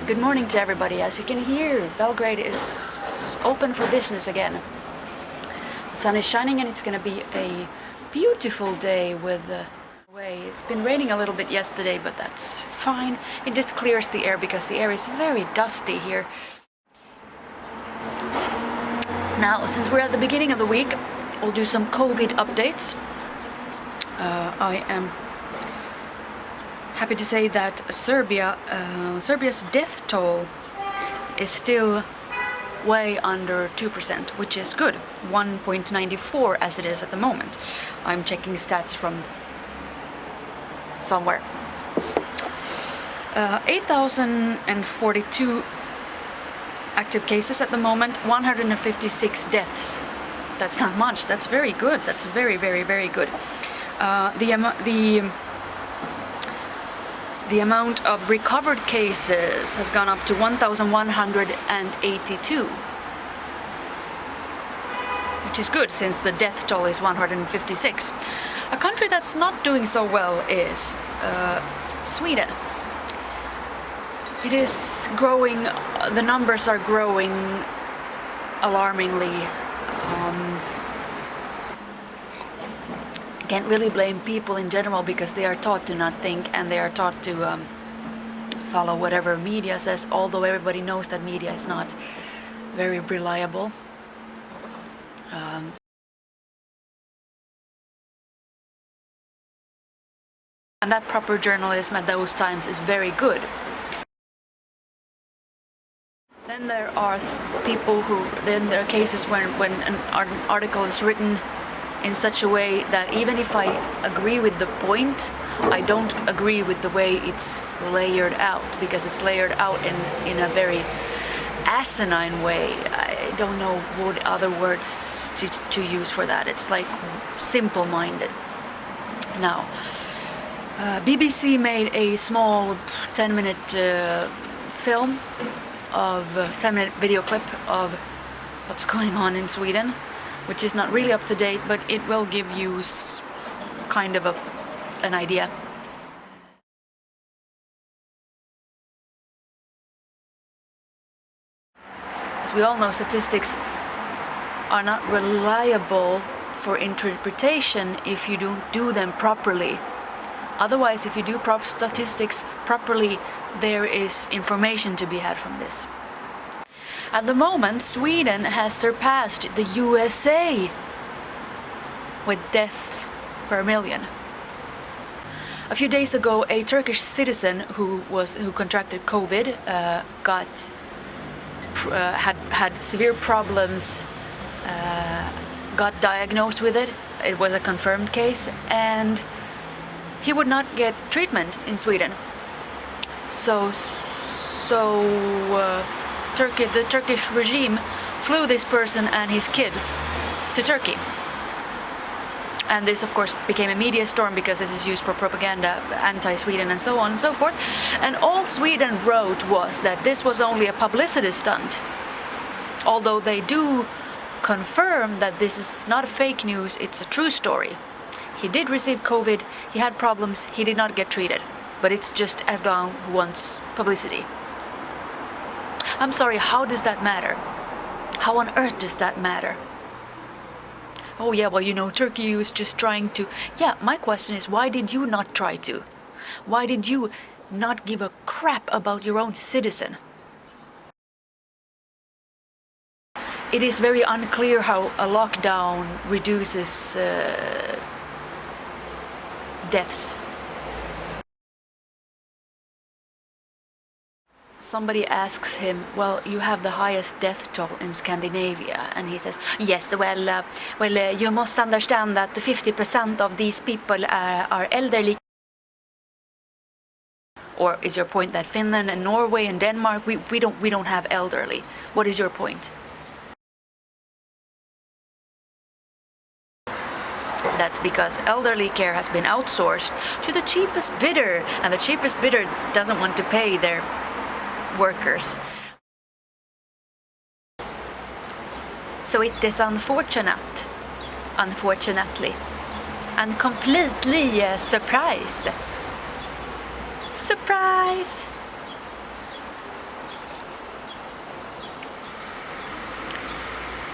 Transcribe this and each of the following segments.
Good morning to everybody. As you can hear, Belgrade is open for business again. The sun is shining and it's going to be a beautiful day with way. It's been raining a little bit yesterday, but that's fine. It just clears the air because the air is very dusty here. Now, since we're at the beginning of the week, we'll do some COVID updates. I am happy to say that Serbia's death toll is still way under 2%, which is good. 1.94 as it is at the moment. I'm checking stats from somewhere. 8,042 active cases at the moment, 156 deaths. That's not much. That's very good. That's very, very, very good. The amount of recovered cases has gone up to 1,182, which is good since the death toll is 156. A country that's not doing so well is Sweden. It is growing, the numbers are growing alarmingly. Can't really blame people in general because they are taught to not think and they are taught to follow whatever media says, although everybody knows that media is not very reliable. And that proper journalism at those times is very good. Then there are people then there are cases when an article is written in such a way that even if I agree with the point, I don't agree with the way it's layered out, because it's layered out in a very asinine way. I don't know what other words to use for that. It's like simple-minded. Now, BBC made a small 10-minute film of 10-minute video clip of what's going on in Sweden, which is not really up to date, but it will give you kind of an idea. As we all know, statistics are not reliable for interpretation if you don't do them properly. Otherwise, if you do statistics properly, there is information to be had from this. At the moment, Sweden has surpassed the USA with deaths per million. A few days ago, a Turkish citizen who contracted COVID had severe problems, got diagnosed with it. It was a confirmed case, and he would not get treatment in Sweden. The Turkish regime flew this person and his kids to Turkey. And this, of course, became a media storm because this is used for propaganda, anti-Sweden and so on and so forth. And all Sweden wrote was that this was only a publicity stunt. Although they do confirm that this is not fake news, it's a true story. He did receive COVID, he had problems, he did not get treated. But it's just Erdogan who wants publicity. I'm sorry, how does that matter? How on earth does that matter? Oh yeah, well, you know, Turkey is just trying to... Yeah, my question is, why did you not try to? Why did you not give a crap about your own citizen? It is very unclear how a lockdown reduces deaths. Somebody asks him, well, you have the highest death toll in Scandinavia, and he says, yes, well, you must understand that 50% of these people are elderly. Or is your point that Finland and Norway and Denmark, we don't have elderly? What is your point? That's because elderly care has been outsourced to the cheapest bidder, and the cheapest bidder doesn't want to pay their workers. So it is unfortunately, and completely a surprise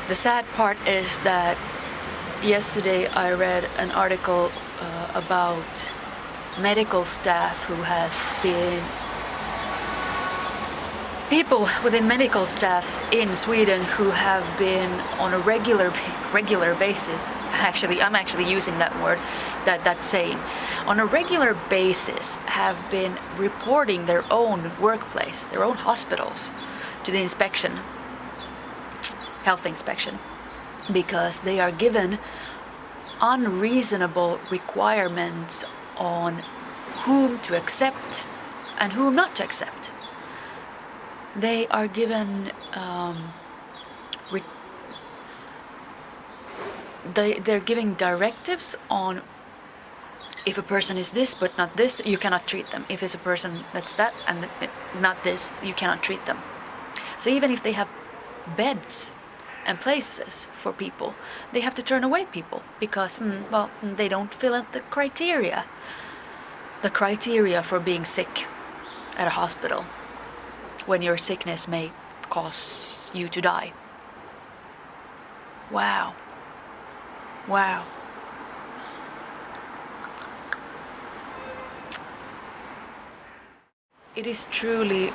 The sad part is that yesterday I read an article about medical staff who has been people within medical staffs in Sweden who have been on a regular basis. I'm actually using that word, that saying, on a regular basis have been reporting their own workplace, their own hospitals, to the health inspection, because they are given unreasonable requirements on whom to accept and whom not to accept. They are given they're giving directives on if a person is this but not this, you cannot treat them. If it's a person that's that and not this, you cannot treat them. So even if they have beds and places for people, they have to turn away people because they don't fill out the criteria for being sick at a hospital, when your sickness may cause you to die. Wow. It is truly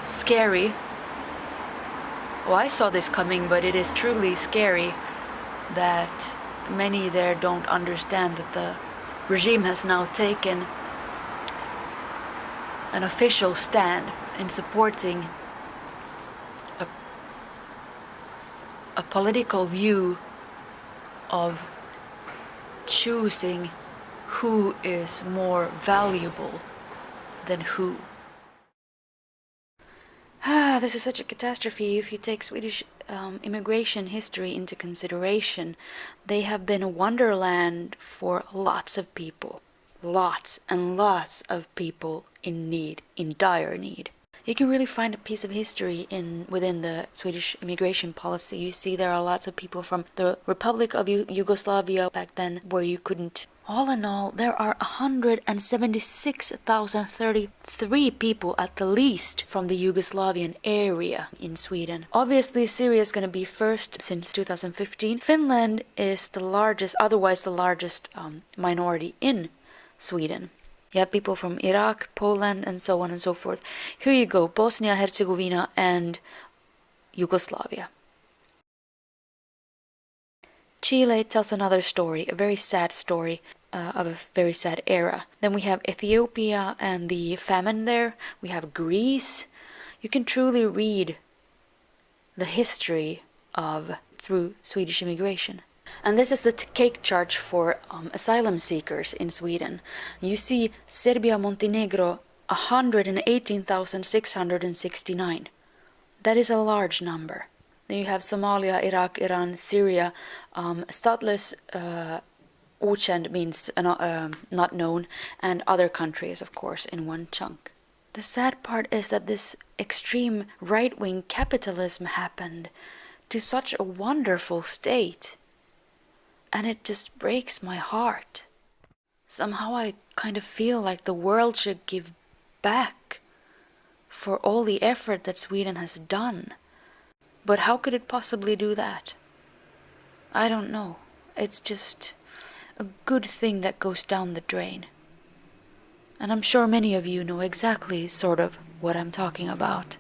scary. Well, I saw this coming, but it is truly scary that many there don't understand that the regime has now taken an official stand in supporting a political view of choosing who is more valuable than who. This is such a catastrophe if you take Swedish immigration history into consideration. They have been a wonderland for lots of people. Lots and lots of people in need, in dire need. You can really find a piece of history within the Swedish immigration policy. You see there are lots of people from the Republic of Yugoslavia back then where you couldn't. All in all, there are 176,033 people at the least from the Yugoslavian area in Sweden. Obviously, Syria is going to be first since 2015. Finland is otherwise the largest minority in Sweden. You have people from Iraq, Poland, and so on and so forth. Here you go, Bosnia, Herzegovina, and Yugoslavia. Chile tells another story, a very sad story of a very sad era. Then we have Ethiopia and the famine there. We have Greece. You can truly read the history through Swedish immigration. And this is the cake chart for asylum seekers in Sweden. You see Serbia, Montenegro, 118,669. That is a large number. Then you have Somalia, Iraq, Iran, Syria. Stateless, okänd means not known, and other countries, of course, in one chunk. The sad part is that this extreme right-wing capitalism happened to such a wonderful state. And it just breaks my heart. Somehow I kind of feel like the world should give back for all the effort that Sweden has done. But how could it possibly do that? I don't know. It's just a good thing that goes down the drain. And I'm sure many of you know exactly sort of what I'm talking about.